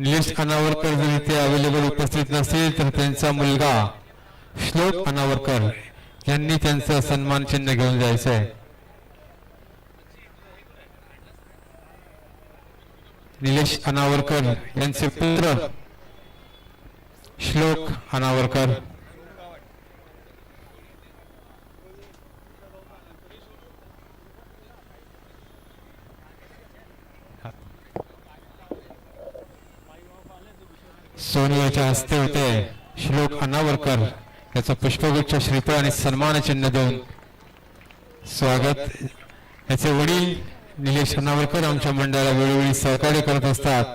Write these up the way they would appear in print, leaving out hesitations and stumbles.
निलेश अनावरकर जर इथे अवेलेबल उपस्थित नसेल तर त्यांचा मुलगा श्लोक अनावरकर यांनी त्यांचं सन्मान चिन्ह घेऊन जायचं आहे. निलेश अनावरकर यांचे पुत्र श्लोक अनावरकर. सोनियाच्या हस्ते होते श्लोक अनावरकर याचं पुष्पगुच्छ श्रीफळ आणि सन्मान चिन्ह देऊन स्वागत. याचे वडील निलेश अनावरकर आमच्या मंडळाला वेळोवेळी सहकार्य करत असतात,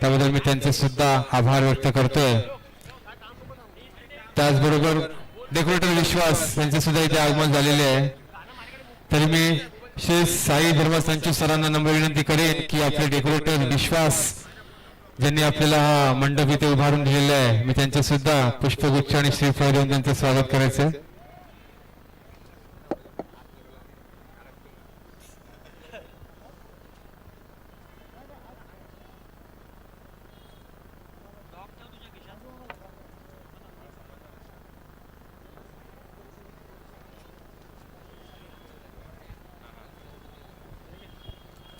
त्याबद्दल मी त्यांचे सुद्धा आभार व्यक्त करतोय. त्याचबरोबर डेकोरेटर विश्वास यांचे सुद्धा इथे आगमन झालेले आहे. तरी मी श्री साई धर्मसंचू सरांना नम्र विनंती करेन की आपले डेकोरेटर विश्वास ज्यांनी आपल्याला हा मंडप इथे उभारून दिलेला आहे, मी त्यांचे सुद्धा पुष्पगुच्छ आणि श्रीफळ देऊन त्यांचे स्वागत करायचे.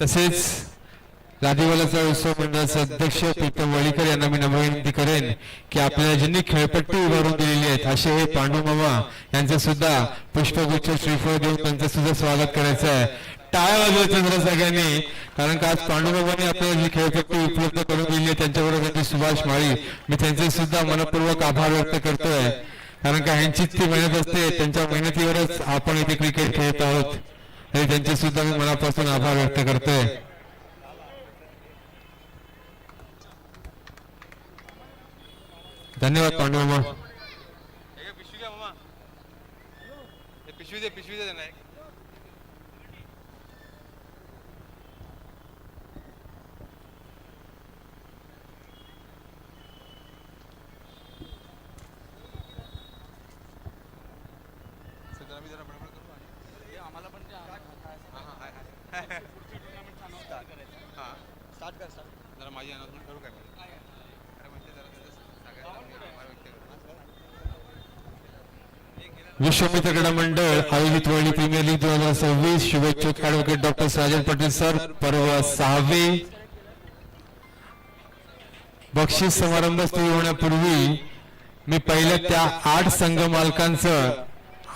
तसेच लादीवालाचा उत्सव मंडळाचे अध्यक्ष प्रीतम वळीकर यांना मी नम्र विनंती करेन की आपल्याला ज्यांनी खेळपट्टी उभारून दिलेली आहेत असे हे पांडू मामा यांचे सुद्धा पुष्पगुच्छ श्रीफळ देऊन त्यांचं सुद्धा स्वागत करायचं आहे. टाळ्या वाजवायचं जरा सगळ्यांनी, कारण का आज पांडू मामाने आपल्याला जी खेळपट्टी उपलब्ध करून दिली आहे त्यांच्याबरोबर त्यांचे सुभाष माळी, मी त्यांचे सुद्धा मनपूर्वक आभार व्यक्त करतोय. कारण का ह्यांचीच ती मेहनत असते, त्यांच्या मेहनतीवरच आपण इथे क्रिकेट खेळत आहोत. त्यांचे सुद्धा मी मनापासून आभार व्यक्त करतोय. धन्यवाद पांडू मामा. विश्वमित्र क्रीडा मंडळ आयोजित वर्ल्ड प्रीमियर लीग 2026 शुभेच्छुक advocate doctor Sajan Patel sir पर्व 6वे. बक्षीस समारंभ सुरू होण्यापूर्वी मी पहिल्या त्या 8 संघ मालकांचं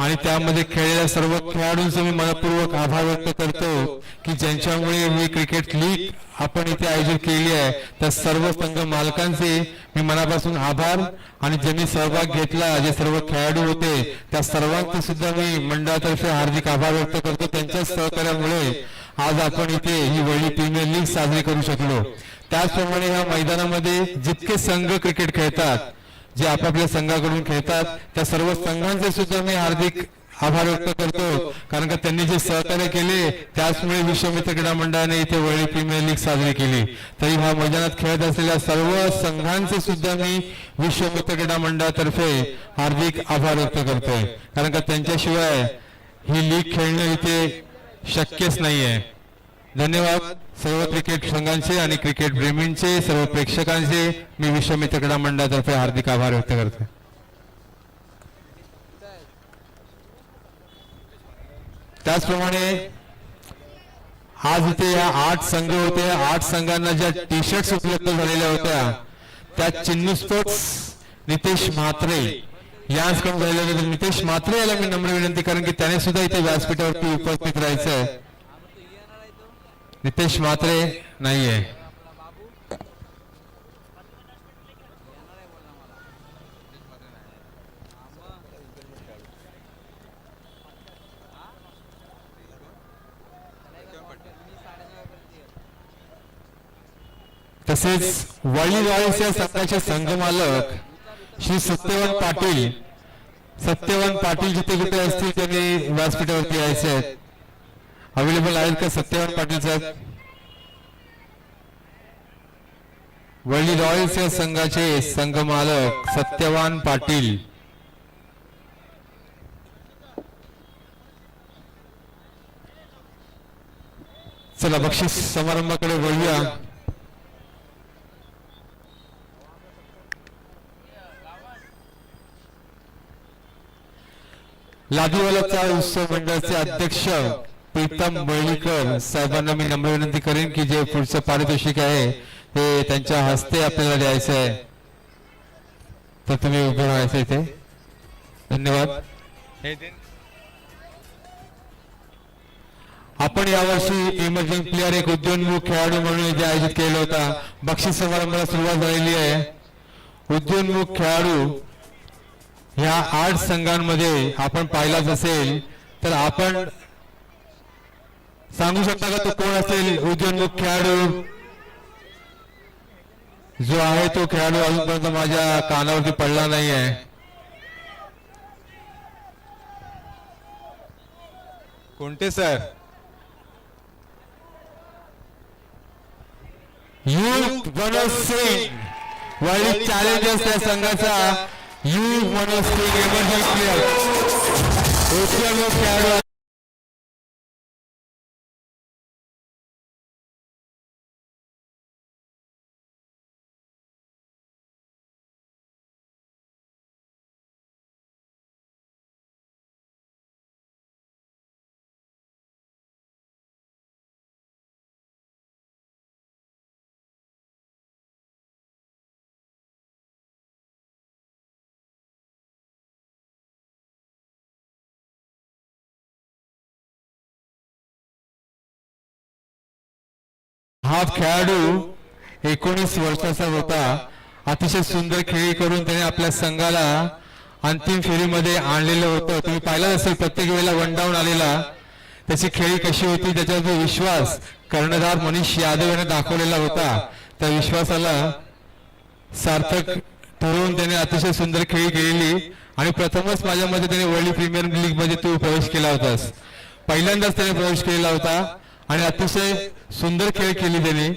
आणि त्यामध्ये खेळलेल्या सर्व खेळाडूंचे मी मनपूर्वक आभार व्यक्त करतो की ज्यांच्यामुळे ही क्रिकेट लीग आपण इथे आयोजित केली आहे. त्या सर्व संघ मालकांचे मी मनापासून आभार, आणि ज्यांनी सहभाग घेतला जे सर्व खेळाडू होते त्या सर्वांचे सुद्धा मी मंडळातर्फे हार्दिक आभार व्यक्त करतो. त्यांच्या सहकार्यामुळे आज आपण इथे ही वर्ल्ड प्रीमियर लीग साजरी करू शकलो. त्याचप्रमाणे ह्या मैदानामध्ये जितके संघ क्रिकेट खेळतात, जे आपापल्या संघाकडून खेळतात, त्या सर्व संघांचे सुद्धा मी हार्दिक आभार व्यक्त करतो, कारण का त्यांनी जे सहकार्य केले त्याचमुळे विश्वमित्र क्रीडा मंडळाने इथे वर्ल्ड प्रीमियर लीग साजरी केली. तरी ह्या मैदानात खेळत असलेल्या सर्व संघांचे सुद्धा मी विश्वमित्र क्रीडा मंडळातर्फे हार्दिक आभार व्यक्त करतोय, कारण का त्यांच्याशिवाय ही लीग खेळणं इथे शक्यच नाहीये. धन्यवाद सर्व क्रिकेट संघांचे आणि क्रिकेट प्रेमींचे, सर्व प्रेक्षकांचे मी विश्वमित्र क्रीडा मंडळातर्फे हार्दिक आभार व्यक्त करतो. त्याचप्रमाणे आज इथे या 8 संघ होते. 8 संघांना ज्या टी शर्ट्स उपलब्ध झालेल्या होत्या त्या चिन्नू स्पोर्ट्स नितेश म्हात्रे यांच्याकडून झालेल्या होत्या. नितेश म्हात्रे याला मी नम्र विनंती, कारण की त्याने सुद्धा इथे व्यासपीठावरती उपस्थित राहायचंय. नितेश म्हात्रे नाहीये. तसेच वळी रॉयल्स या संघाचे संघमालक श्री सत्यवान पाटील जिथे कुठे असतील त्यांनी व्यासपीठावरती यायचे आहेत. अवेलेबल आहेत का सत्यवान पाटील साहेब? वळी रॉयल्स या संघाचे संघमालक सत्यवान पाटील. चला बक्षीस समारंभाकडे वळूया. लादीवालाचा उत्सव मंडळाचे अध्यक्ष प्रीतम बळीकर साहेबांना मी नम्र विनंती करेन की जे पुढचं पारितोषिक आहे ते त्यांच्या हस्ते आपल्याला द्यायचं आहे, तर तुम्ही उभे राहायचं इथे. धन्यवाद. आपण यावर्षी इमर्जिंग प्लेअर एक उद्योन्मुख खेळाडू म्हणून इथे आयोजित केला होता. बक्षीस समारंभाला सुरुवात झालेली आहे. उद्योन्मुख खेळाडू ह्या 8 संघांमध्ये आपण पाहिलाच असेल, तर आपण सांगू शकता का तो कोण असेल उद्योन्मुख खेळाडू? जो आहे तो खेळाडू अजूनपर्यंत माझ्या कानावरती पडला नाही आहे. कोणते sir? Youth Manoj Singh, world challengers या संघाचा youth Manoj Singh emerging player उद्योन्मुख खेळाडू. हा खेळाडू 19 वर्षाचा होता. अतिशय सुंदर खेळी करून त्याने आपल्या संघाला अंतिम फेरीमध्ये आणलेलं होतं. तुम्ही पाहिलं असेल प्रत्येक वेळेला वन डाऊन आलेला. त्याची खेळी कशी होती, त्याच्यावर जो विश्वास कर्णधार मनीष यादव याने दाखवलेला होता, त्या विश्वासाला सार्थक ठरवून त्याने अतिशय सुंदर खेळी केलेली. आणि प्रथमच माझ्या मध्ये त्याने वर्ल्ड प्रीमियर लीग मध्ये तू प्रवेश केला होतास. पहिल्यांदाच त्याने प्रवेश केलेला होता आणि अतिशय सुंदर खेळ केली त्याने.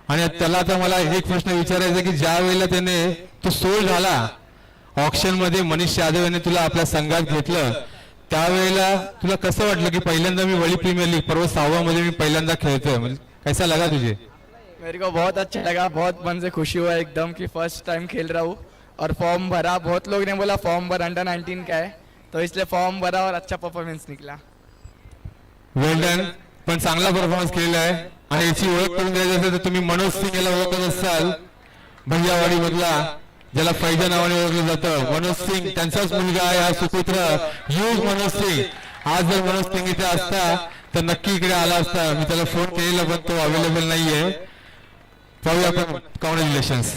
आणि त्याला आता मला एक प्रश्न विचारायचा की ज्या वेळेला त्याने तो सोल्ड झाला ऑक्शन मध्ये, मनीष यादव याने तुला आपल्या संघात घेतलं, त्यावेळेला तुला कसं वाटलं की पहिल्यांदा मी वर्ल्ड प्रीमियर लीग पर्व 6 मध्ये मी पहिल्यांदा खेळतोय? म्हणजे कैसा लगा तुझे? मेरे को बहुत अच्छा लगा, बहुत मन से खुशी हुआ एकदम कि फर्स्ट टाइम खेल रहा हूँ. और फॉर्म भरा, बहुत लोग ने बोला फॉर्म भर अंडर 19 का है, तो इसलिए फॉर्म भरा और अच्छा परफॉर्मेंस निकला. वेल डन. पण चांगला परफॉर्मन्स केलेला आहे. आणि याची ओळख करून द्यायची असेल तर तुम्ही मनोज सिंग याला ओळखत असाल, भैयावाडी मधला, ज्याला फैजा नावाने ओळखलं जातं. मनोज सिंग त्यांचाच मुलगा आहे हा सुपुत्र युथ मनोज सिंग. आज जर मनोज सिंग इथे असता तर नक्की इकडे आला असता. मी त्याला फोन केलेला पण तो अवेलेबल नाहीये. पाहूया आपण. कॉंग्रॅच्युलेशन्स.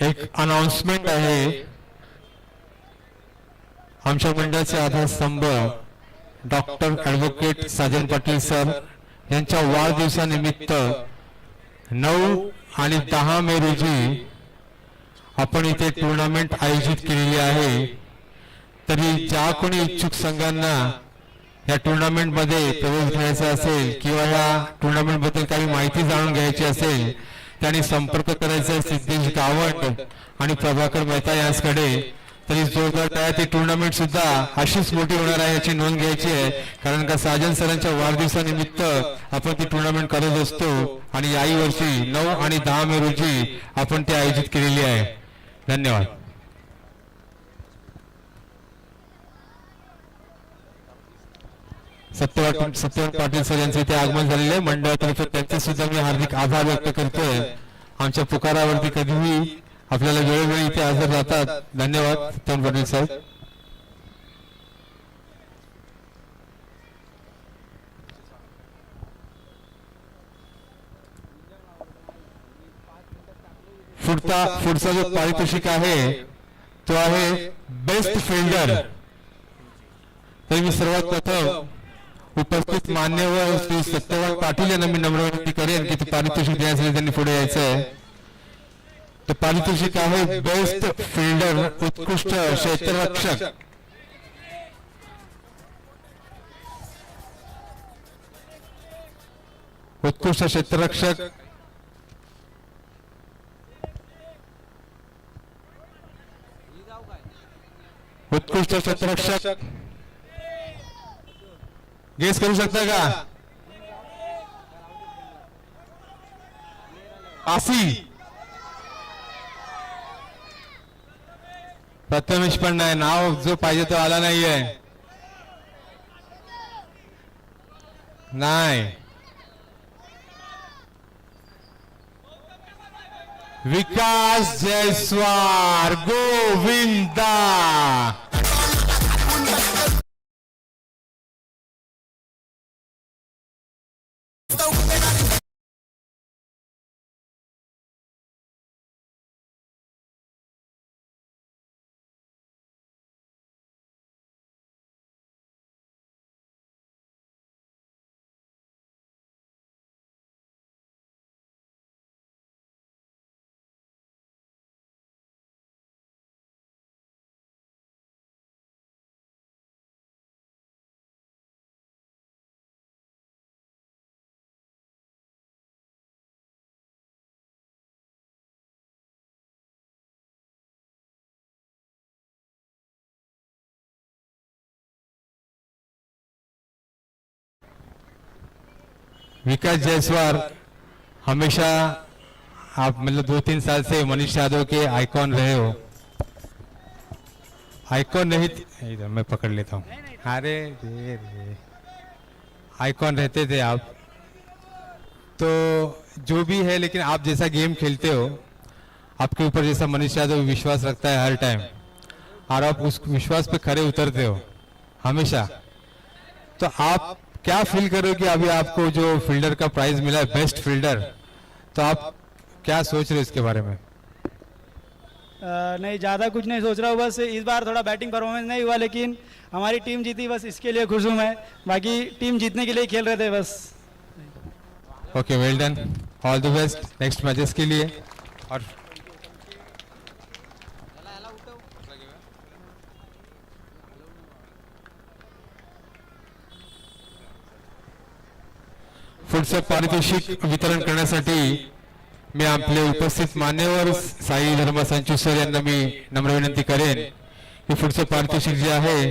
एक अनाउन्समेंट आहे. आमच्या मंडळाचे आधारस्तंभ doctor advocate Sajan Patil sir यांच्या वाढदिवसानिमित्त 9 आणि 10 मे रोजी आपण इथे टुर्नामेंट आयोजित केलेली आहे. तरी ज्या कोणी इच्छुक संघांना या टुर्नामेंट मध्ये प्रवेश घ्यायचा असेल किंवा या टुर्नामेंट बद्दल काही माहिती जाणून घ्यायची असेल, त्यांनी संपर्क करायचा सिद्धेश गावंड आणि प्रभाकर मेहता यांच्याकडे. तरी जोरदार तयार ती टुर्नामेंट सुद्धा अशीच मोठी होणार आहे याची नोंद घ्यायची आहे. कारण का साजन सरांच्या वाढदिवसानिमित्त आपण ती टुर्नामेंट करत असतो आणि याही वर्षी 9 आणि 10 मे रोजी आपण ती आयोजित केलेली आहे. धन्यवाद. सत्यवान पाटील सर यांचे इथे आगमन झालेले आहे. मंडळातर्फे त्यांचे सुद्धा मी हार्दिक आभार व्यक्त करतोय. आमच्या पुकारावरती कधीही आपल्याला वेळोवेळी इथे हजर राहतात. धन्यवाद सत्यवान पाटील साहेब. पुढचा जो पारितोषिक आहे तो आहे बेस्ट फिल्डर. तर मी सर्वात प्रथम उपस्थित मान्यवर श्री सत्यवान पाटील यांना मी नम्र विनंती करेन की ते पारितोषिक देण्यासाठी त्यांनी पुढे यायचं आहे. तर पारितोषिक आहे बेस्ट फिल्डर, उत्कृष्ट क्षेत्ररक्षक. उत्कृष्ट क्षेत्ररक्षक उत्कृष्ट क्षेत्ररक्षक गेस करू शकता का? आसी प्रथमेश पण नाही, नाव जो पाहिजे तो आला नाहीये. नाही, विकास जयस्वाल गोविंदा. विकास जायसवाल हमेशा आप मतलब 2-3 साल से मनीष यादव के आइकॉन रहे हो. आइकॉन नहीं इधर मैं पकड़ लेता हूँ. अरे रे आइकॉन रहते थे आप, तो जो भी है, लेकिन आप जैसा गेम खेलते हो, आपके ऊपर जैसा मनीष यादव विश्वास रखता है हर टाइम, और आप उस विश्वास पे खरे उतरते हो हमेशा. तो आप क्या फील कर रहे हो कि अभी आपको जो फील्डर का प्राइज मिला है बेस्ट फील्डर, तो आप क्या सोच रहे हो इसके बारे में? नहीं, ज़्यादा कुछ नहीं सोच रहा हूँ. बस इस बार थोड़ा बैटिंग परफॉर्मेंस नहीं हुआ, लेकिन हमारी टीम जीती, बस इसके लिए खुश हूँ मैं. बाकी टीम जीतने के लिए खेल रहे थे बस. Okay, well done, all the best next matches के लिए. और पुढचं पारितोषिक वितरण करण्यासाठी मी आपले उपस्थित मान्यवर साई धर्म संचू सर यांना मी नम्र विनंती करेन की पुढचं पारितोषिक जे आहे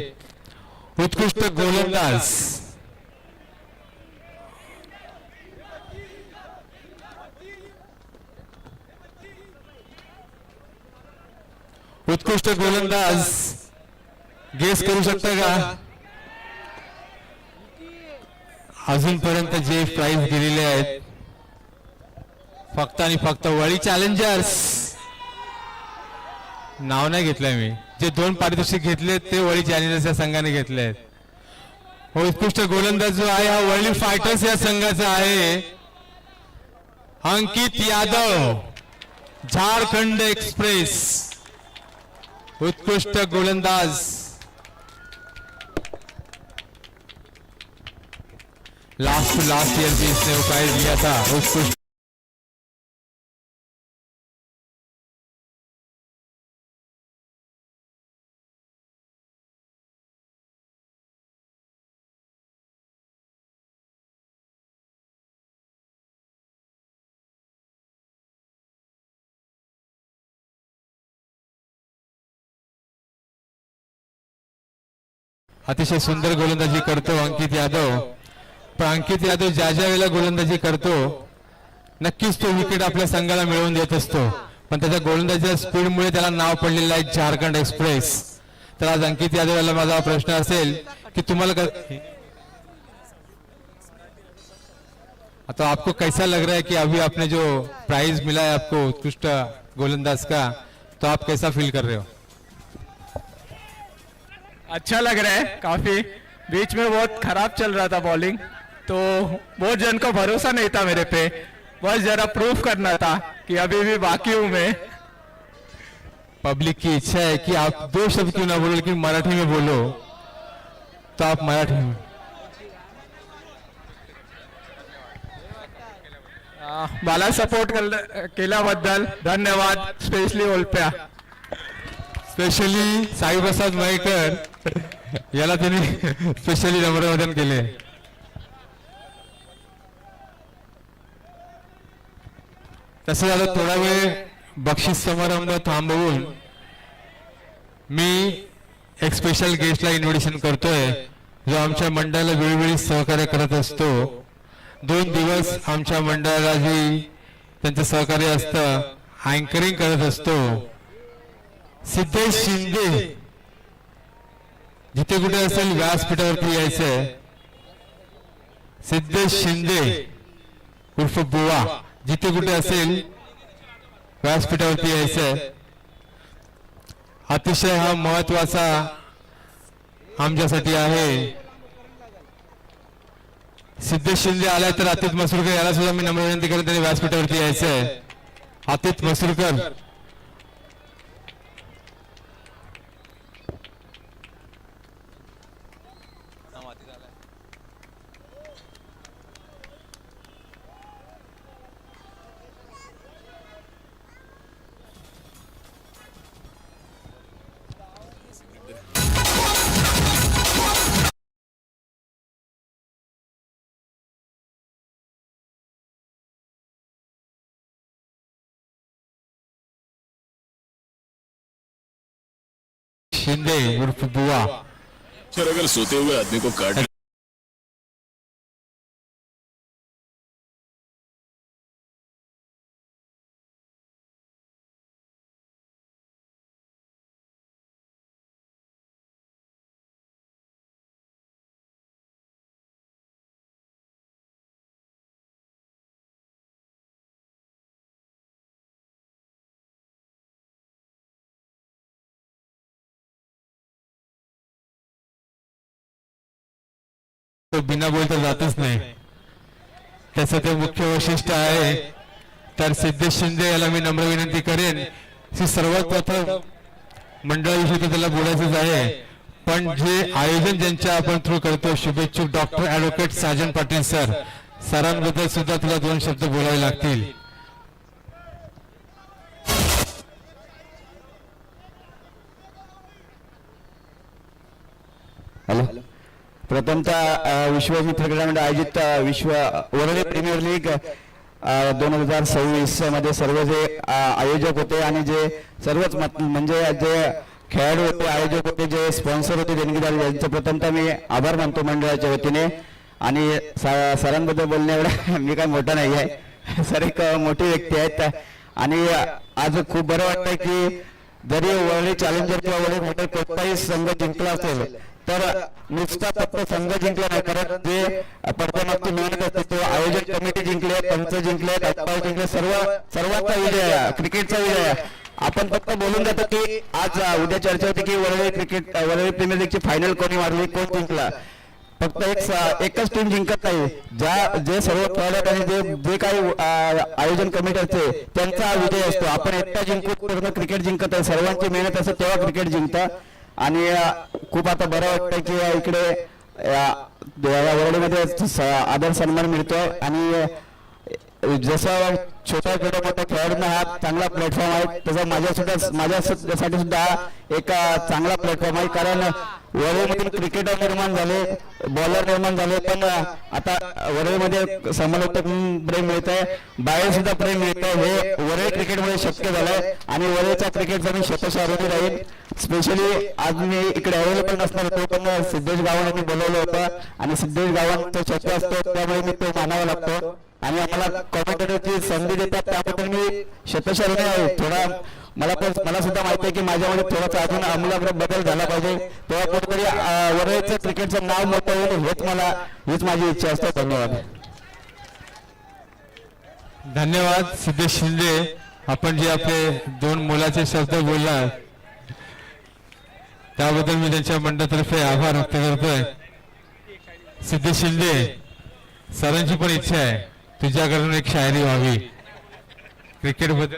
उत्कृष्ट गोलंदाज उत्कृष्ट गोलंदाज गेस करू शकता का? अजूनपर्यंत जे प्राइज दिलेले आहेत फक्त आणि फक्त वळी चॅलेंजर्स. नाव नाही घेतलंय मी, जे 2 पारितोषिक घेतले ते वळी चॅलेंजर्स या संघाने घेतले आहेत. उत्कृष्ट गोलंदाज जो आहे हा वळी फायटर्स या संघाचा आहे. अंकित यादव, झारखंड एक्सप्रेस. उत्कृष्ट गोलंदाज. लास्ट ईयर भी इसने प्राइज लिया था. उत्कृष्ट अतिशय सुंदर गोलंदाजी करतो अंकित यादव. पण अंकित यादव ज्या ज्या वेळेला गोलंदाजी करतो नक्कीच तो विकेट आपल्या संघाला मिळवून देत असतो, पण त्याच्या गोलंदाजीच्या स्पीडमुळे त्याला नाव पडलेलं आहे झारखंड एक्सप्रेस. तर आज अंकित यादव याला माझा प्रश्न असेल की तुम्हाला तो आपको कैसा लग रहा है कि अभी आपने जो प्राइज मिला है आपको उत्कृष्ट गोलंदाज का, तो आप कैसा फील कर रहे हो? अच्छा लग रहा है काफी. बीच में बहुत खराब चल रहा था बॉलिंग, तो बहुत जन को भरोसा नहीं था मेरे पे. बस जरा प्रूफ करना था कि अभी भी बाकी हूं मैं. पब्लिक की इच्छा है कि आप 2 शब्द क्यों ना बोलो, लेकिन मराठी में बोलो, तो आप मराठी में. मला सपोर्ट केल्याबद्दल धन्यवाद. स्पेशली ओलप्या, स्पेशली साईप्रसाद मयेकर याला त्यांनी स्पेशली नम्रवंदन केले. तसं झालं थोडा वेळ बक्षीस समारंभ थांबवून मी एक स्पेशल गेस्टला इन्व्हिटेशन करतोय जो आमच्या मंडळाला वेळोवेळी सहकार्य करत असतो. 2 दिवस आमच्या मंडळाला जी त्यांचं सहकार्य असतं, अँकरिंग करत असतो. सिद्धेश शिंदे जिथे कुठे असेल व्यासपीठावरती यायचंय. सिद्धेश शिंदे उर्फ बुवा जिथे कुठे असेल व्यासपीठावरती यायचंय. अतिशय हा महत्वाचा आमच्यासाठी आहे. सिद्धेश शिंदे आलाय तर अतित मसूरकर याला सुद्धा मी नम्र विनंती करेन त्यांनी व्यासपीठावरती यायचंय. अतित मसूरकर शिंदे उर्फ बुआ. सर अगर सोते हुए आदमी को काट तो बिना बोलता जातच नाही. त्याचं ते मुख्य वैशिष्ट्य आहे. तर सिद्धेश शिंदे याला मी नम्र विनंती करेन की सर्वात प्रथम मंडळाविषयी तर त्याला बोलायचंच आहे, पण जे आयोजन ज्यांच्या आपण थ्रू करतो शुभेच्छुक डॉक्टर ॲडव्होकेट साजन पाटील सरांबद्दल सुद्धा तुला 2 शब्द बोलावे लागतील. हॅलो. प्रथमतः विश्व मित्र क्रीडा मंडळ आयोजित विश्व वरळी प्रीमियर लीग 2026 मध्ये सर्व जे आयोजक होते आणि जे सर्वच म्हणजे जे खेळाडू होते, आयोजक होते, जे स्पॉन्सर होते, देणगीदार, यांचं प्रथमतः मी आभार मानतो मंडळाच्या वतीने. आणि सरांबद्दल बोलण्या एवढा मी काय मोठा नाही आहे, सर एक मोठी व्यक्ती आहेत. आणि आज खूप बरं वाटतंय की जरी वरळी चॅलेंजर किंवा वरळी मोठे कोणताही संघ जिंकला असेल तर नुसता फक्त संघ जिंकला नाही, कारण जे पडद्यामागची मेहनत असते तो आयोजक कमिटी जिंकले, पंच जिंकले, अंपायर जिंकले, सर्वांचा विजय आहे, क्रिकेटचा विजय आहे. आपण फक्त बोलून जातो की आज उद्या चर्चा होती की वरळी प्रीमियर लीगची फायनल कोणी मारली, कोण जिंकला. फक्त एकच टीम जिंकत नाही, जे सर्व खेळाडू आणि जे काही आयोजन कमिटी असते त्यांचा विजय असतो. आपण एकटा जिंकू पूर्ण क्रिकेट जिंकत आहे, सर्वांची मेहनत असते तेव्हा क्रिकेट जिंकतं. आणि खूप आता बरं वाटतं की इकडे वरळीमध्ये आदर सन्मान मिळतोय. आणि जसं छोट्या मोठ्या खेळाडूंना हा चांगला प्लॅटफॉर्म आहे, तसं माझ्यासाठी सुद्धा एक चांगला प्लॅटफॉर्म आहे. कारण वरळीमधून क्रिकेटर निर्माण झाले, बॉलर निर्माण झाले, पण आता वरळीमध्ये समालोचक प्रेम मिळत आहे, बाहेर सुद्धा प्रेम मिळत आहे. हे वरळी क्रिकेटमुळे शक्य झालंय. आणि वरळीचा क्रिकेटचा मी शतशः आरोग्य राहील. स्पेशली आज मी इकडे अवेलेबल नसणार होतो, पण सिद्धेश गावाने मी बोलवलं होतं आणि सिद्धेश गावांचा शब्द असतो त्यामुळे मी तो मानावा लागतो. आणि आम्हाला कॉमेंटेटरची संधी देतात त्याबद्दल मी शतशः ऋणी आहे. थोडा मला सुद्धा माहिती आहे की माझ्यामध्ये थोडासा अजून आमूलाग्र बदल झाला पाहिजे, तेव्हा कुठेतरी वरळीचं क्रिकेटचं नाव मोठं होईल हीच माझी इच्छा असते. धन्यवाद. धन्यवाद सिद्धेश शिंदे. आपण जे आपले 2 मोलाचे शब्द बोलला त्याबद्दल मी त्यांच्या मंडळातर्फे आभार व्यक्त करतोय. सिद्धेश शिंदे, सरांची पण इच्छा आहे तुझ्याकडून एक शायरी व्हावी क्रिकेट बद्दल.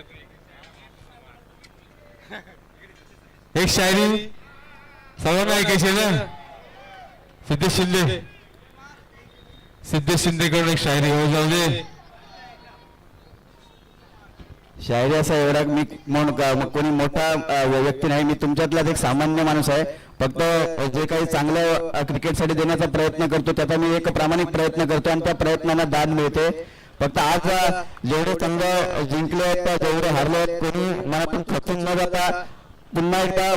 एक शायरी सर्वांना ऐकायची ना. सिद्धेश शिंदेकडून एक शायरी हो जाऊ दे. शायरी असा एवढा मी कोणी मोठा व्यक्ती नाही, मी तुमच्यातलाच एक सामान्य माणूस आहे. फक्त जे काही चांगलं क्रिकेटसाठी देण्याचा प्रयत्न करतो त्याचा मी एक प्रामाणिक प्रयत्न करतो आणि त्या प्रयत्नांना दाद मिळते. फक्त आज जेवढे संघ जिंकले आहेत जेवढे हारले आहेत कोणी मनातून खचून न जाता पुन्हा एकदा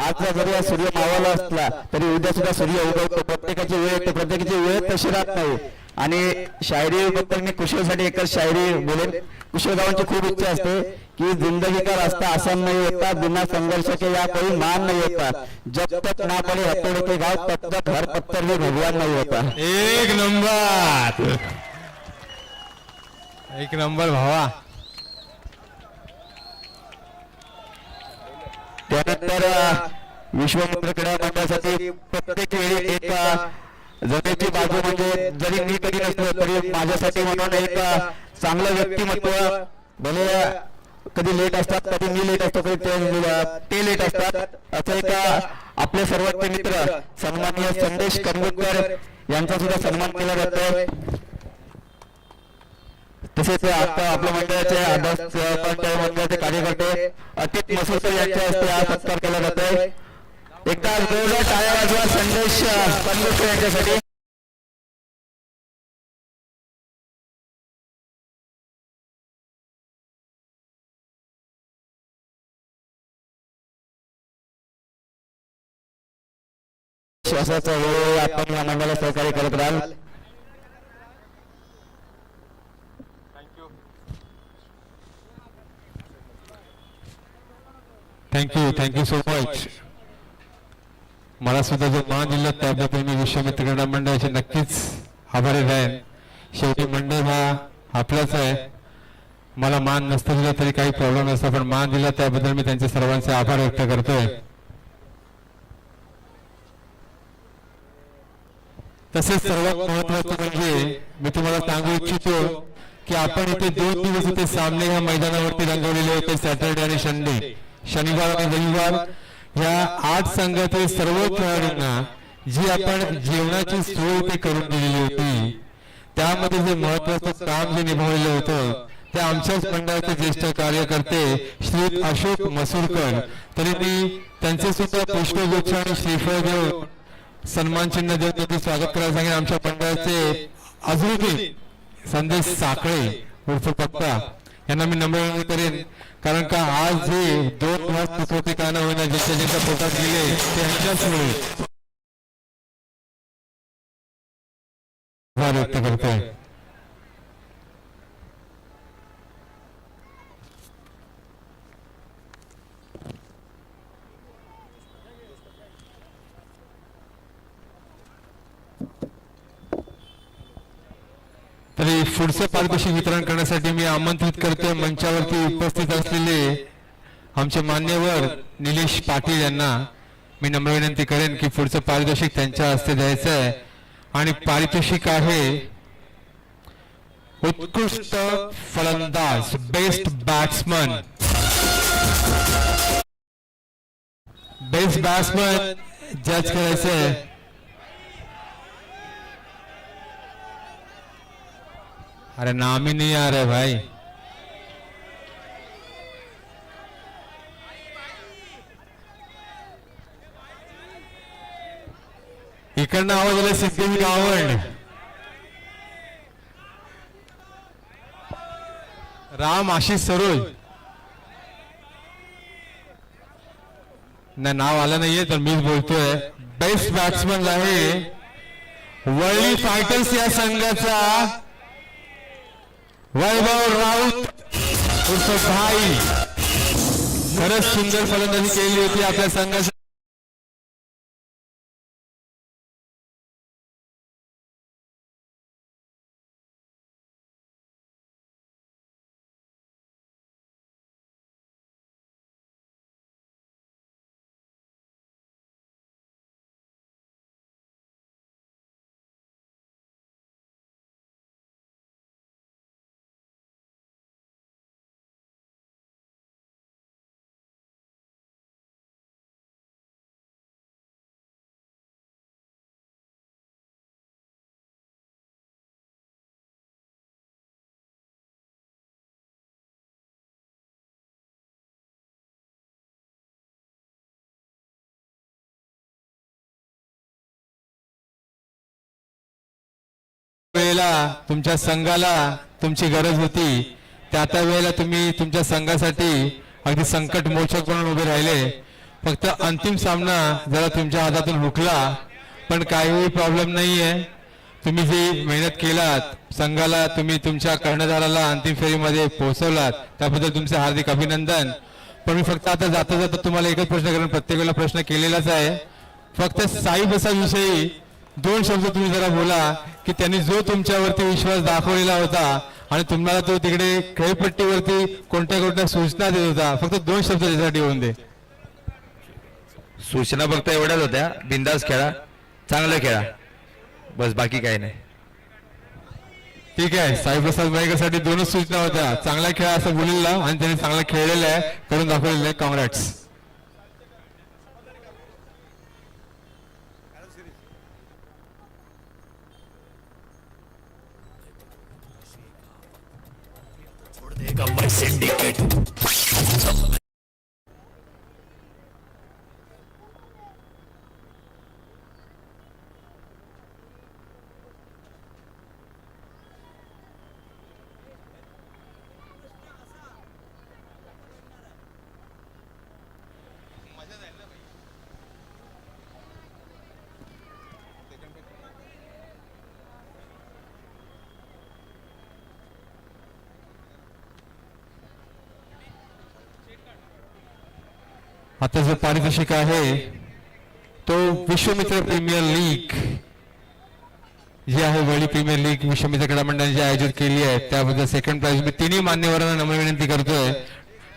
आज जरी सूर्य मावळला असला तरी उद्या सुद्धा सूर्य उगवतो. प्रत्येकाची वेळ येते, प्रत्येकाची वेळ तशी राहत नाही. आणि शायरी बद्दल मी कुशलसाठी एकच शायरी बोलेन. कुशलगावांची खूप इच्छा असते की जिंदगी का रास्ता आसान नहीं होता, बिना संघर्ष के या कोई मान नहीं होता, जब तक ना पड़े हथौड़े के घाव तब तक हर पत्थर भी भगवान नहीं होता. एक नंबर, एक नंबर भावा. त्यानंतर विश्वमित्र क्रीडा मंडळासाठी प्रत्येक वेळी एक जमेची बाजू म्हणजे जरी मी कधी नसलो तरी माझ्यासाठी म्हणून एक चांगलं व्यक्तिमत्व, भले कधी लेट असतात कधी मी लेट असतो कधी ते लेट असतात, असं एक आपले सर्वोच्च मित्र सन्माननीय संदेश करंगुटकर यांचा सुद्धा सन्मान केला जातोय. तसेच आता आपल्या मंडळाचे आदर्श मंडळाचे कार्यकर्ते अतित मसुरकर यांच्या हस्ते हा सत्कार केला जातोय. एकदा जोरदार टाळ्या वाजवा संदेश करंगुटकर यांच्यासाठी. श्वासाचा वेळ आपण या मंडळाला सहकार्य करत राहाल. Thank you so much. मला सुद्धा जो मान दिला त्याबद्दल मी विश्वमित्र क्रीडा मंडळाचे नक्कीच आभारी राहीन. शेवटी मंडळ हा आपलाच आहे. मला मान नसता दिला तरी काही प्रॉब्लेम नसता, पण मान दिला त्याबद्दल मी त्यांचे सर्वांचे आभार व्यक्त करतोय. तसेच सर्वात महत्वाचं म्हणजे मी तुम्हाला सांगू इच्छितो की आपण इथे 2 दिवस इथे सामने ह्या मैदानावरती रंगवलेले होते, सॅटर्डे आणि संडे, शनिवार आणि रविवार. ह्या 8 संघातील सर्व खेळाडूंना जी आपण जेवणाची सोय इथे करून दिलेली होती, त्यामध्ये जे महत्वाचं काम जे निभावलेलं होतं ते आमच्याच मंडळाचे ज्येष्ठ कार्यकर्ते श्री अशोक मसूरकर. तरी मी त्यांचे सुद्धा पुष्पगुच्छ आणि श्रीफळ देऊन सन्मान चिन्ह देऊन त्यांचे स्वागत करायला सांगेन. आमच्या मंडळाचे अजूनही संदेश साखळे उर्फ पप्पा यांना मी नम्र विनंती करेन, कारण का आज जे 2 भाग चुकवते का न होईना ज्यांच्या पोटात गेले ते यांच्याचमुळे आभार व्यक्त करतोय. तरी पुढचं पारितोषिक वितरण करण्यासाठी मी आमंत्रित करते मंचावरती उपस्थित असलेले आमचे मान्यवर निलेश पाटील यांना मी नम्र विनंती करेन की पुढचं पारितोषिक त्यांच्या हस्ते द्यायचं आहे. आणि पारितोषिक आहे उत्कृष्ट फलंदाज, बेस्ट बॅट्समन. बेस्ट बॅट्समन जज करायचंय. अरे नाम ही नहीं आ रहा है भाई. इकडनं आवाज आला सिद्धी गावंड. राम आशिष सरोज ना नाव आलं नाहीये तर मीच बोलतोय. बेस्ट बॅट्समन आहे वरळी फायटर्स या संघाचा वैभव राऊत उर्फ भाई. खरंच सुंदर फलंदाजी केली होती आपल्या संघासाठी. वेळेला तुमच्या संघाला तुमची गरज होती, त्या वेळेला तुम्ही तुमच्या संघासाठी अगदी संकट मोचक म्हणून उभे राहिले. फक्त अंतिम सामना जरा तुमच्या हातातून हुकला, पण काही प्रॉब्लेम नाहीये. तुम्ही जी मेहनत केलात संघाला, तुम्ही तुमच्या कर्णधाराला अंतिम फेरीमध्ये पोहोचवलात, त्याबद्दल तुमचे हार्दिक अभिनंदन. पण मी फक्त आता जाता जाता तुम्हाला एकच प्रश्न करेन, प्रत्येक वेळेला प्रश्न केलेलाच आहे. फक्त साई बसाविषयी 2 शब्द तुम्ही जरा बोला की त्यांनी जो तुमच्यावरती विश्वास दाखवलेला होता आणि तुम्हाला तो तिकडे खेळपट्टीवरती कोणत्या कोणत्या सूचना देत होता, फक्त 2 शब्द त्यासाठी होऊन दे. सूचना फक्त एवढ्याच होत्या, बिंदास खेळा, चांगलं खेळा, बस, बाकी काही नाही. ठीक आहे, साईप्रसाद मयेकरसाठी 2च सूचना होत्या, चांगला खेळा असं बोललेलं आणि त्यांनी चांगला खेळलेलं आहे, करून दाखवलेलं आहे. कॉंग्रॅट्स. आता जो पारितोषिक आहे तो विश्वमित्र प्रीमियर लीग जी आहे, वर्ल्ड प्रीमियर लीग विश्वमित्र क्रीडा मंडळाने जी आयोजित केली आहे, त्याबद्दल सेकंड प्राइज मी तिन्ही मान्यवरांना नम्र विनंती करतोय.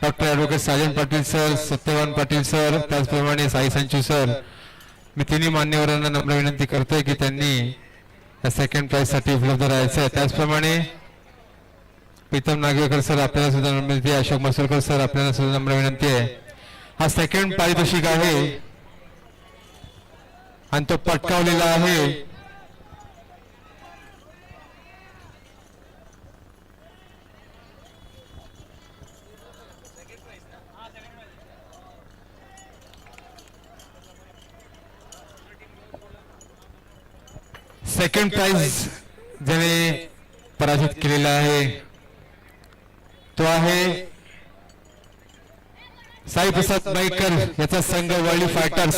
Doctor advocate Sajan Patil sir, Satyavan Patil sir, त्याचप्रमाणे साई संचू सर, मी तिन्ही मान्यवरांना नम्र विनंती करतोय की त्यांनी या सेकंड प्राइज साठी उपलब्ध राहायचं आहे. त्याचप्रमाणे प्रीतम नागवेकर सर आपल्याला सुद्धा नम्र विनंती आहे, अशोक मसुरकर सर आपल्याला सुद्धा नम्र विनंती आहे. हा सेकंड पारितोषिक आहे आणि तो पटकावलेला आहे सेकंड प्राइज ज्याने पराजित केलेला आहे तो आहे साईप्रसाद मयेकर याचा संघ वर्ल्ड फायटर्स.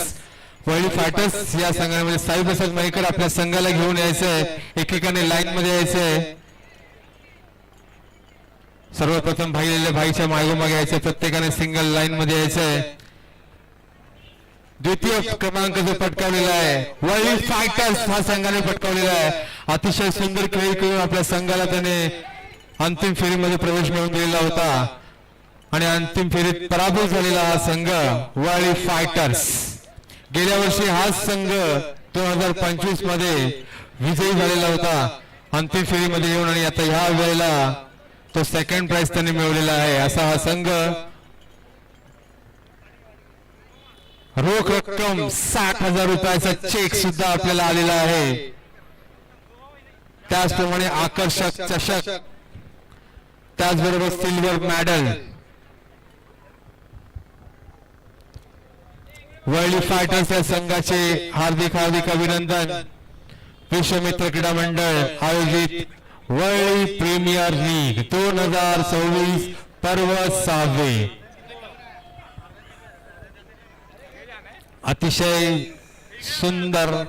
वर्ल्ड फायटर्स या संघामध्ये साईप्रसाद मयेकर आपल्या संघाला घेऊन यायचंय, एकेकाने लाईन मध्ये यायचंय. सर्वप्रथम भाईच्या मागोमागे यायचंय, प्रत्येकाने सिंगल लाईन मध्ये यायचंय. द्वितीय क्रमांक जो पटकावलेला आहे वर्ल्ड फायटर्स हा संघाने पटकावलेला आहे. अतिशय सुंदर खेळ खेळून आपल्या संघाला त्याने अंतिम फेरीमध्ये प्रवेश मिळवून दिलेला होता आणि अंतिम फेरीत पराभव झालेला हा संघ वर्ल्ड फायटर्स. गेल्या वर्षी हा संघ 2025 मध्ये विजयी झालेला होता अंतिम फेरीमध्ये येऊन, आणि आता ह्या वेळेला तो सेकंड प्राइज त्यांनी मिळवलेला आहे. असा हा संघ रोख रक्कम 60,000 रुपयाचा चेक सुद्धा आपल्याला आलेला आहे. त्याचप्रमाणे आकर्षक चषक, त्याचबरोबर सिल्वर मेडल. वर्ल्ड फायटर्स या संघाचे हार्दिक हार्दिक अभिनंदन. विश्वमित्र क्रीडा मंडळ आयोजित वर्ल्ड प्रीमियर लीग 2026 पर्व 6वे. अतिशय सुंदर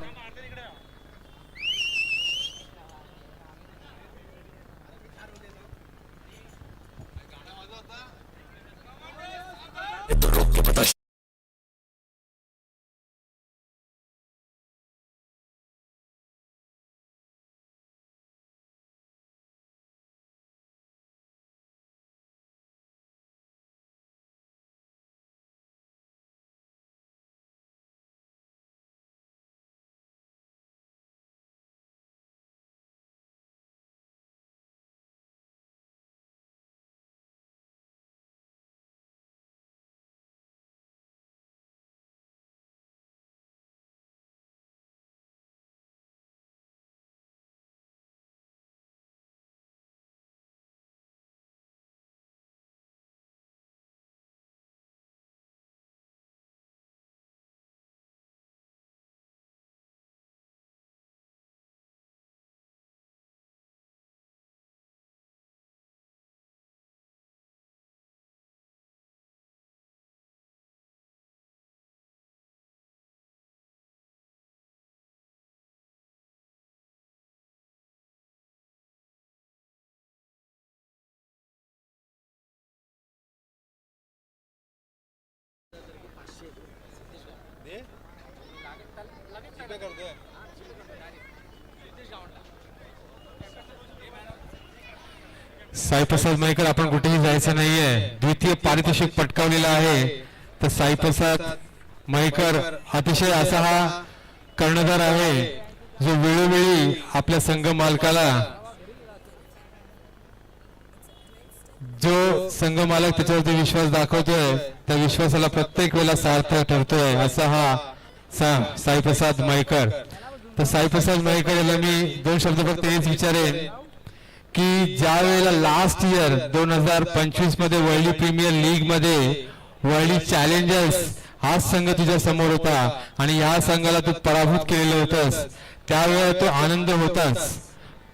साईप्रसाद मयेकर, आपण कुठेही जायचं नाहीये. द्वितीय पारितोषिक पटकावलेलं आहे. तर साईप्रसाद मयेकर अतिशय असा हा कर्णधार आहे जो वेळोवेळी आपल्या संघ मालकाला, जो संघ मालक त्याच्यावरती विश्वास दाखवतोय त्या विश्वासाला प्रत्येक वेळेला सार्थक ठरतोय असा हा साईप्रसाद मयेकर. तर साईप्रसाद मयेकर याला मी 2 शब्द फक्त हेच विचारेन की ज्या वेळेला लास्ट इयर 2025 मध्ये वर्ल्ड प्रीमियर लीग मध्ये वर्ल्ड चॅलेंजर्स हा संघ तुझ्या समोर होता आणि या संघाला तू पराभूत केलेलं होतंस, त्यावेळेला तो आनंद होताच.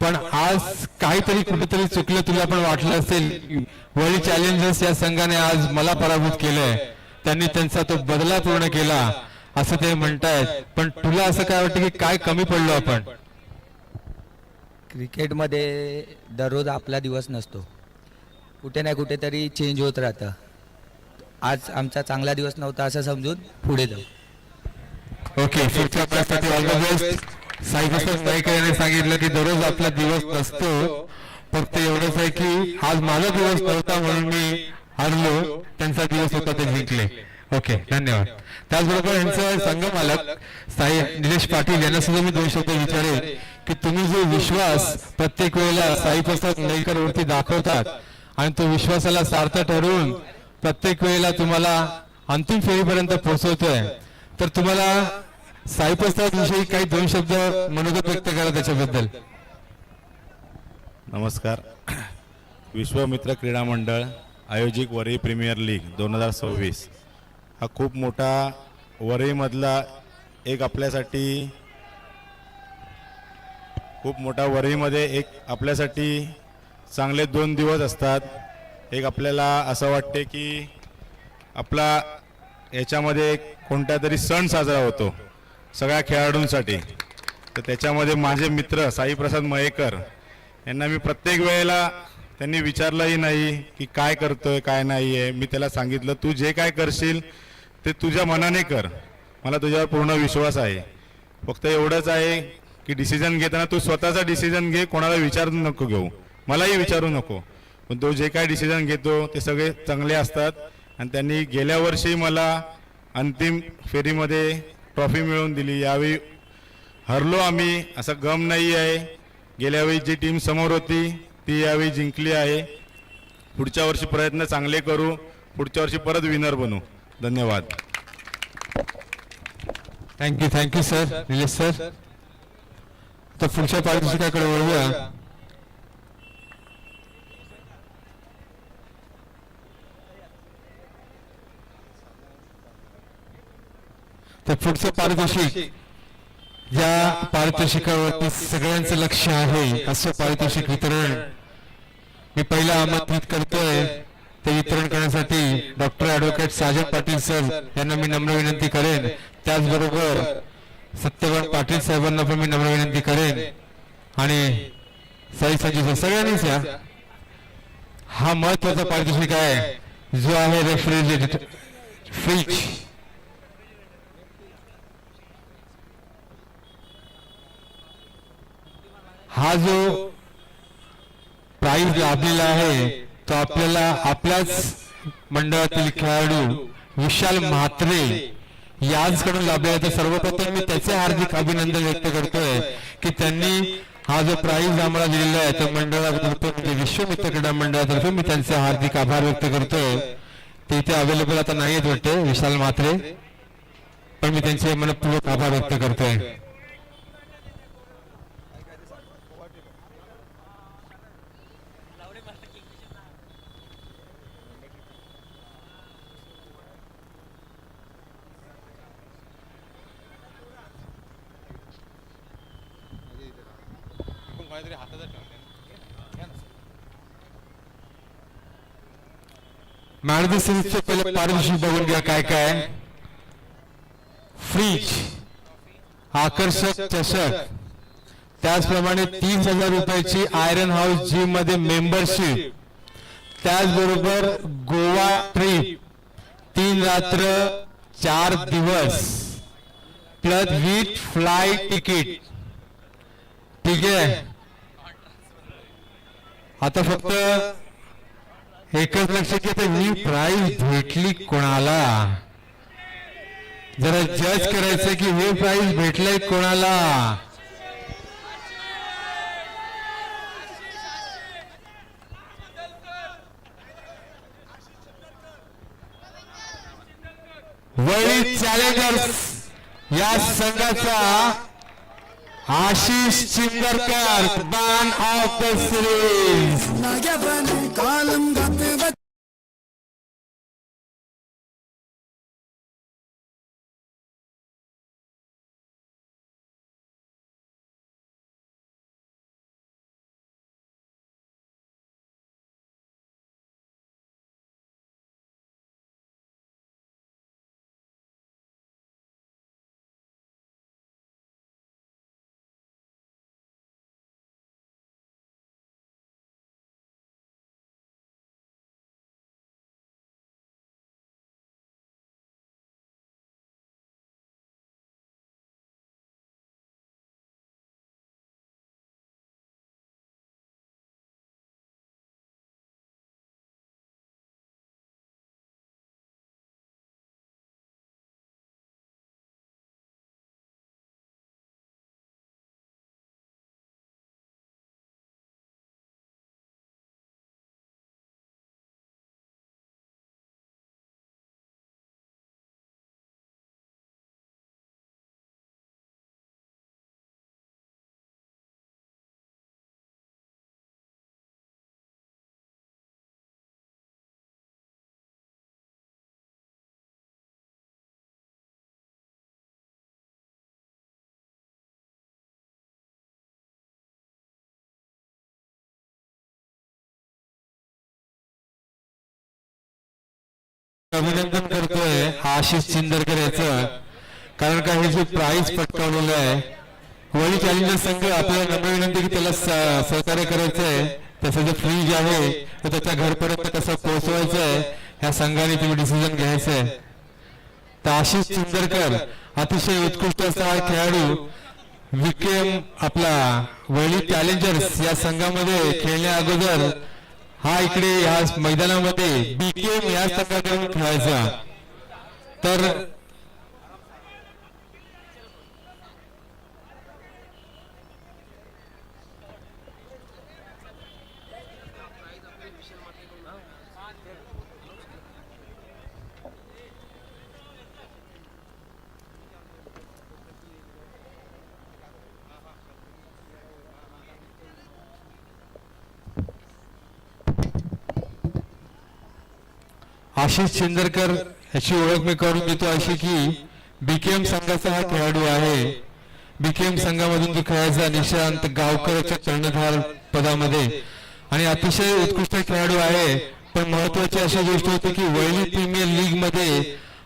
पण आज काहीतरी कुठेतरी चुकलं, तुला पण वाटलं असेल वर्ल्ड चॅलेंजर्स या संघाने आज मला पराभूत केलंय, त्यांनी त्यांचा तो बदला पूर्ण केला असं ते म्हणतायत. पण तुला असं काय वाटतं की काय कमी पडलो आपण? क्रिकेटमध्ये दररोज आपला दिवस नसतो, कुठे ना कुठेतरी चेंज होत राहतं. आज आमचा चांगला दिवस नव्हता असं समजून पुढे जाऊ. ओके, पुढच्या प्रश्नासाठी all the best. Saiprasad Mayekar यांनी सांगितलं की दररोज आपला दिवस नसतो, फक्त एवढंच आहे की आज माझा दिवस नव्हता म्हणून मी हरलो, त्यांचा दिवस होता ते जिंकले. ओके, धन्यवाद. त्याचबरोबर यांचं संघ मालक साई निलेश पाटील यांना सुद्धा मी 2 शब्द विचारेल की तुम्ही जो विश्वास प्रत्येक वेळेला साईप्रसाद मयेकर वरती दाखवतात आणि तो विश्वासाला सार्थ ठरवून प्रत्येक वेळेला तुम्हाला अंतिम फेरीपर्यंत पोहोचवतोय, तर तुम्हाला साईप्रसाद विषयी काही 2 शब्द मनोगत व्यक्त करा त्याच्याबद्दल. नमस्कार. विश्वमित्र क्रीडा मंडळ आयोजित वरई प्रीमियर लीग 2026 हा खूप मोठा वरईमधला एक आपल्यासाठी खूप मोठा वरईमध्ये एक आपल्यासाठी चांगले 2 दिवस असतात. एक आपल्याला असं वाटते की आपला याच्यामध्ये कोणता तरी सण साजरा होतो सगळ्या खेळाडूंसाठी. तर त्याच्यामध्ये माझे मित्र साईप्रसाद मयेकर यांना मी प्रत्येक वेळेला त्यांनी विचारलंही नाही की काय करतोय काय नाही आहे. मी त्याला सांगितलं तू जे काय करशील ते तुझ्या मनाने कर, मला तुझ्यावर पूर्ण विश्वास आहे. फक्त एवढंच आहे की डिसिजन घेताना तू स्वतःचा डिसिजन घे, कोणाला विचारून नको घेऊ, मलाही विचारू नको. पण तो जे काय डिसिजन घेतो ते सगळे चांगले असतात. आणि त्यांनी गेल्या वर्षी मला अंतिम फेरीमध्ये ट्रॉफी मिळवून दिली. यावेळी हरलो आम्ही, असं गम नाही आहे. गेल्या वेळी जी टीम समोर होती ती यावेळी जिंकली आहे. पुढच्या वर्षी प्रयत्न चांगले करू, पुढच्या वर्षी परत विनर बनू. धन्यवाद. Thank you sir, Nilesh sir. तर पुढच्या पारितोषिकाकडे वळूया. तर पुढचं पारितोषिक, या पारितोषिकावरती सगळ्यांचं लक्ष आहे असं पारितोषिक वितरण मी पहिला आमंत्रित करतोय. ते वितरण करण्यासाठी doctor advocate Sajan Patil sir यांना मी नम्र विनंती करेन. त्याचबरोबर सत्यवान पाटील साहेबांना पण मी नम्र विनंती करेन आणि साई संजय सगळ्यांनीच या. हा महत्वाचा पारितोषिक आहे जो आहे रेफ्रिजरेटर फ्रीज. हा जो प्राइज लाभलेला आहे तो आपल्याला आपल्याच मंडळातील खेळाडू विशाल म्हात्रे याचकडून लाभलेला. तर सर्वप्रथम मी त्याचे हार्दिक अभिनंदन व्यक्त करतोय की त्यांनी हा जो प्राइज आम्हाला दिलेला आहे तो मंडळातर्फे म्हणजे विश्वमित्र क्रीडा मंडळातर्फे मी त्यांचे हार्दिक आभार व्यक्त करतोय. ते इथे अवेलेबल आता नाही आहेत वाटते विशाल म्हात्रे, पण मी त्यांचे मनपूर्वक आभार व्यक्त करतोय. मॅन ऑफ द सिरीजचे पहिले पारितोषिक बघून घ्या काय काय. फ्रीज, आकर्षक चषक, त्याचप्रमाणे 30,000 रुपयाची आयरन हाऊस जिम मध्ये मेंबरशिप, त्याचबरोबर गोवा ट्रिप 3 रात्र 4 दिवस प्लस विथ फ्लाईट तिकीट. ठीक आहे, आता फक्त एकच लक्ष की आता ही प्राइज भेटली कोणाला, जरा जज करायचं की हे प्राइज भेटलंय कोणाला. वैरी चॅलेंजर्स या संघाचा Ashish Chindarkar, man of the series. अभिनंदन करतोय आशिष चिंदरकर याचं, कारण का हे जे प्राइज पटकावलेलं आहे, वळी चॅलेंजर संघ आपल्याला नम्र विनंती की त्याला सहकार्य करायचंय. त्याचं जे फ्रीज आहे तर त्याच्या घरपर्यंत कसं पोहोचवायचं आहे ह्या संघाने तुम्ही डिसिजन घ्यायचंय. तर आशिष चिंदरकर अतिशय उत्कृष्ट असा हा खेळाडू विकेम आपला वळी चॅलेंजर्स या संघामध्ये खेळण्या अगोदर हा इकडे या मैदानामध्ये बीकेएम या संघाकडून खेळायचा. तर आशिष चिंदरकर याची ओळख मी करून देतो अशी की बीकेएम संघाचा हा खेळाडू आहे. बीकेएम संघामधून तो खेळायचा निशांत गावकरच्या कर्णधार पदामध्ये आणि अतिशय उत्कृष्ट खेळाडू आहे. पण महत्वाची अशी गोष्ट होती की वैली प्रीमियर लीग मध्ये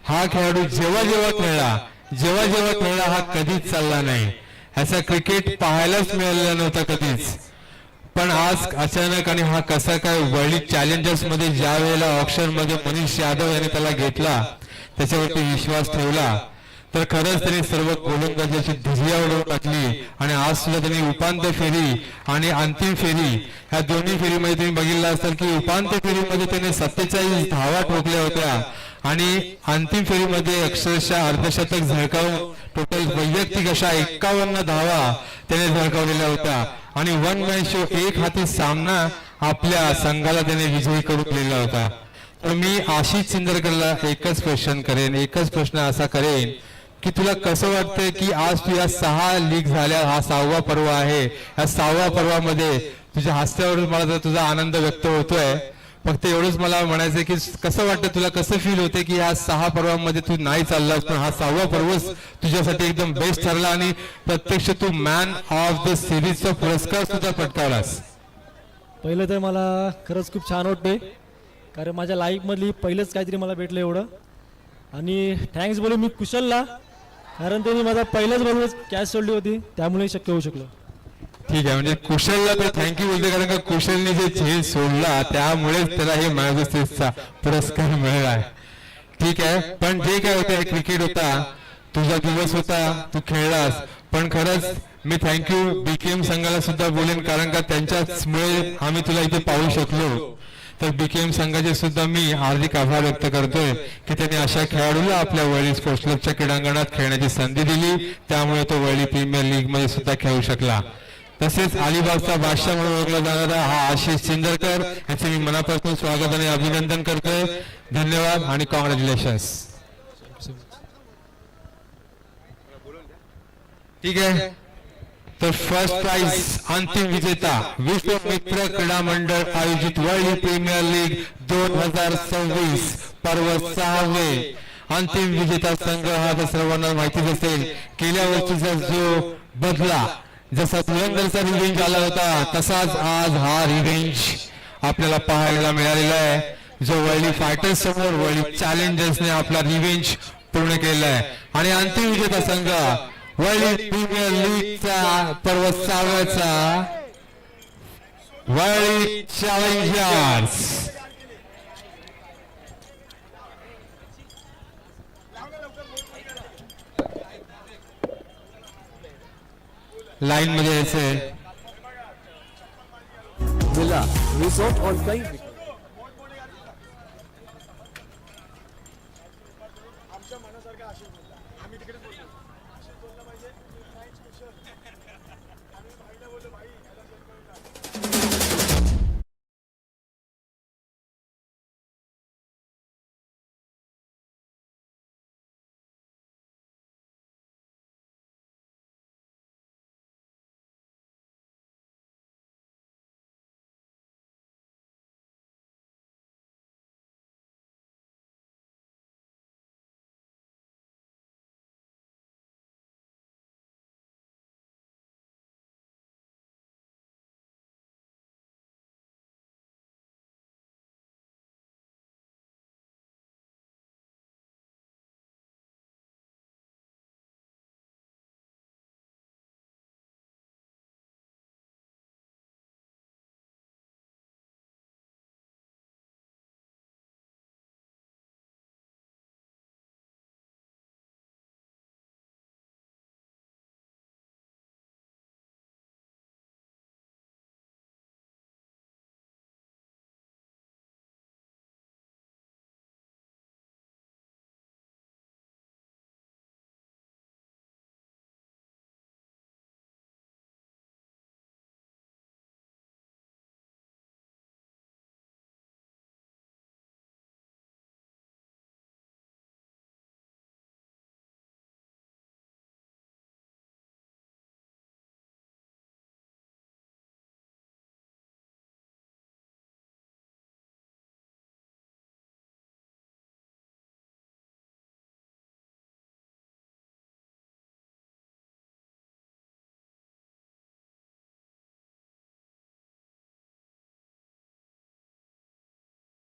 हा खेळाडू जेव्हा जेव्हा खेळला हा कधीच चालला नाही. असा क्रिकेट पाहायलाच मिळालेला नव्हता कधीच. पण आज अचानक आणि हा कसा काय वर्ल्ड चॅलेंजर्स मध्ये ज्या वेळेला ऑप्शन मध्ये मनीष यादव यांनी त्याला घेतला, त्याच्यावरती विश्वास ठेवला, तर खरंच त्यांनी सर्व गोलंदाजाची धिरिया उडवून टाकली. आणि आज सुद्धा त्यांनी उपांत्य फेरी आणि अंतिम फेरी ह्या दोन्ही फेरीमध्ये तुम्ही बघितलं असेल की उपांत्य फेरीमध्ये त्याने 47 धावा ठोकल्या होत्या आणि अंतिम फेरीमध्ये अक्षरशः अर्धशतक झळकावून टोटल वैयक्तिक अशा 51 धावा त्याने झळकावलेल्या होत्या आणि वन मॅन शो एक हाती सामना आपल्या संघाला त्याने विजयी करून दिलेला होता. तर मी आशिष चिंदरकरला एकच प्रश्न असा करेन की तुला कसं वाटतंय की आज तू या 6 लीग झाल्या, हा 6वा पर्व आहे, या 6व्या पर्वामध्ये तुझ्या हास्यावरून मला तुझा आनंद व्यक्त होतोय. फक्त एवढंच मला म्हणायचं की कसं वाटतं तुला, कसं फील होते की या 6 पर्वामध्ये तू नाही चाललास पण हा 6वा पर्वच तुझ्यासाठी एकदम बेस्ट ठरला आणि प्रत्यक्ष तू मॅन ऑफ द सिरीजचा पुरस्कार सुद्धा पटकावलास. पहिलं तर मला खरंच खूप छान वाटतंय, कारण माझ्या लाईफमधली पहिलंच काहीतरी मला भेटलं एवढं. आणि थँक्स बोलू मी कुशलला, कारण त्यांनी माझा पहिल्याच बरोबर कॅच सोडली होती, त्यामुळे शक्य होऊ शकलं. ठीक आहे, म्हणजे कुशलला तर थँक्यू बोलते, कारण का कुशलने जे झेल सोडला त्यामुळेच त्याला हे मॅन ऑफ द सिरीजचा पुरस्कार मिळाला. ठीक आहे, पण जे काय होतं हे क्रिकेट होता, तुझा दिवस होता, तू खेळलास, पण खरंच मी थँक्यू बीकेएम संघाला सुद्धा बोलेन, कारण का त्यांच्याचमुळे आम्ही तुला इथे पाहू शकलो. तर बीकेएम संघाचे सुद्धा मी हार्दिक आभार व्यक्त करतोय की त्यांनी अशा खेळाडूला आपल्या वरळी स्पोर्ट्स क्लबच्या क्रीडांगणात खेळण्याची संधी दिली, त्यामुळे तो वरळी प्रीमियर लीग मध्ये सुद्धा खेळू शकला. तसेच अलिबागचा बादशाह म्हणून ओळखला जाणारा हा आशिष चिंदरकर याचे मी मनापासून स्वागत आणि अभिनंदन करतोय. धन्यवाद आणि कॉंग्रॅच्युलेशन्स. ठीक आहे. तर फर्स्ट प्राइज अंतिम विजेता विश्वमित्र क्रीडा मंडळ आयोजित वरळी प्रीमियर लीग 2026 पर्व 6वे अंतिम विजेता संघ हा तर सर्वांना माहितीच असेल. गेल्या वर्षीचा जो बदला, जसा पुरंदरचा रिव्हेंज आला होता, तसाच आज हा रिव्हेंज आपल्याला पाहायला मिळालेला आहे. जो वरळी फायटर्स समोर वरळी चॅलेंजर्सने आपला रिव्हेंज पूर्ण केलेला आहे. आणि अंतिम विजेता संघ वरळी प्रीमियर लीगचा पर्व 6व्याचा वरळी चॅलेंजर्स. लाईन मध्ये यायचंय. रिसॉर्ट ऑन काही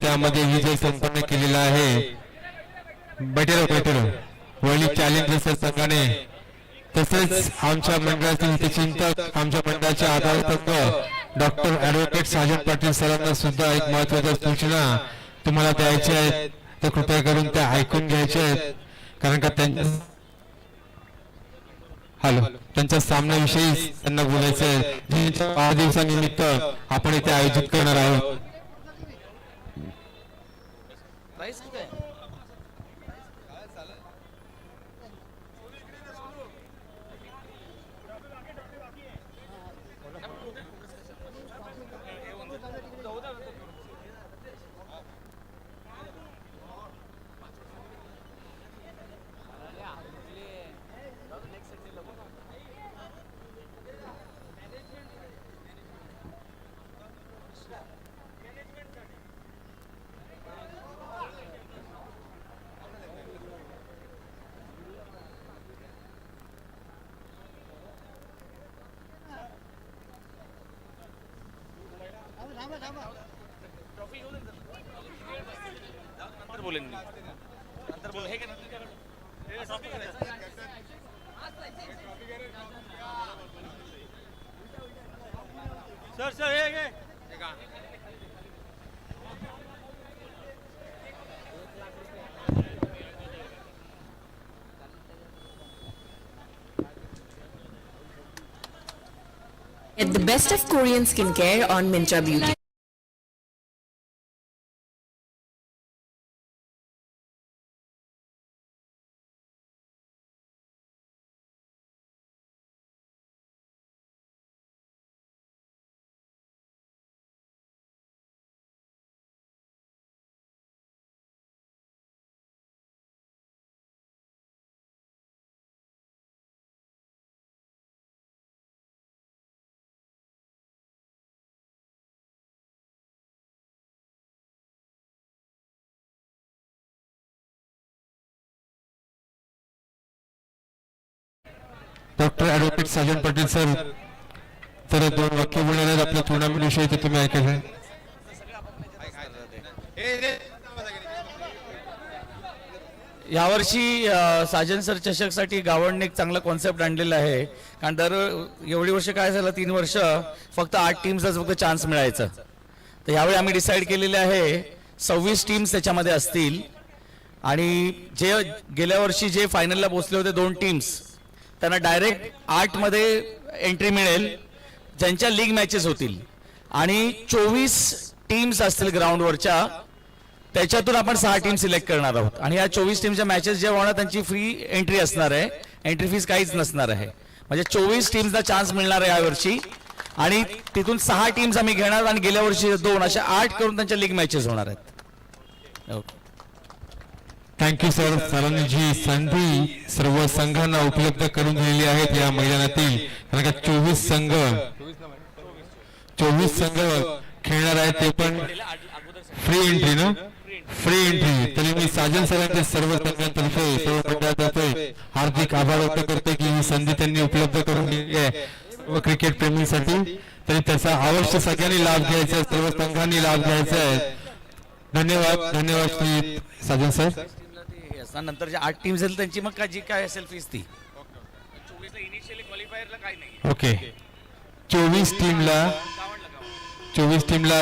त्यामध्ये विजय संपन्न केलेला आहे बेटेरो वरळी चॅलेंजर्स संघाने. तसेच आमच्या मंडळातील हितचिंतक, आमच्या मंडळाचे आधारस्तंभ डॉक्टर ॲडव्होकेट साजन पाटील सरांना सुद्धा एक महत्वाच्या सूचना तुम्हाला द्यायच्या आहेत, तर कृपया करून त्या ऐकून घ्यायच्या आहेत. कारण का त्यांच्या सामन्याविषयी त्यांना बोलायचं आहे, ज्यांच्या वाढदिवसानिमित्त आपण इथे आयोजित करणार आहोत. सर हे Get the best of Korean skincare on Mintra Beauty. Doctor advocate Sajan Patil sir तर 2 वाक्य बोलणार आहेत आपल्या टुर्नामेंट विषयी, ते तुम्ही ऐकायचं. यावर्षी साजन सर चषकसाठी गावडने एक चांगला कॉन्सेप्ट आणलेला आहे. कारण एवढी वर्ष काय झालं, 3 वर्ष फक्त 8 टीम्सच फक्त चान्स मिळायचं. तर यावेळी आम्ही डिसाईड केलेले आहे 26 टीम्स त्याच्यामध्ये असतील. आणि जे गेल्या वर्षी जे फायनलला पोहोचले होते 2 टीम्स, त्यांना डायरेक्ट 8 मध्ये एंट्री मिळेल ज्यांच्या लीग मॅचेस होतील. आणि 24 टीम्स असतील ग्राउंडवरच्या, त्याच्यातून आपण 6 टीम सिलेक्ट करणार आहोत. आणि या 24 टीमच्या मॅचेस ज्या होणार त्यांची फ्री एंट्री असणार आहे, एंट्री फीस काहीच नसणार आहे. म्हणजे 24 टीम्सना चान्स मिळणार आहे यावर्षी. आणि तिथून 6 टीम्स आम्ही घेणार आणि गेल्या वर्षी 2 अशा 8 करून त्यांच्या लीग मॅचेस होणार आहेत. Okay, thank you sir. सरांनी जी संधी सर्व संघांना उपलब्ध करून दिलेली आहेत या मैदानातील, कारण का 24 संघ खेळणार आहेत, ते पण फ्री एंट्री ना, फ्री एंट्री. तरी मी साजन सरांचे सर्व संघांतर्फे, सर्व मंडळातर्फे हार्दिक आभार व्यक्त करतो की ही संधी त्यांनी उपलब्ध करून दिली आहे क्रिकेट प्रेमींसाठी. तरी त्याचा अवश्य सगळ्यांनी लाभ घ्यायचा आहे, सर्व संघांनी लाभ घ्यायचा आहे. धन्यवाद, धन्यवाद श्री साजन सर. नंतर जे 8 टीम्स आहेत त्यांची मग जी काय असेल फीस ती 24 इनिशियली क्वालिफायरला काय नाही. ओके, 24 टीमला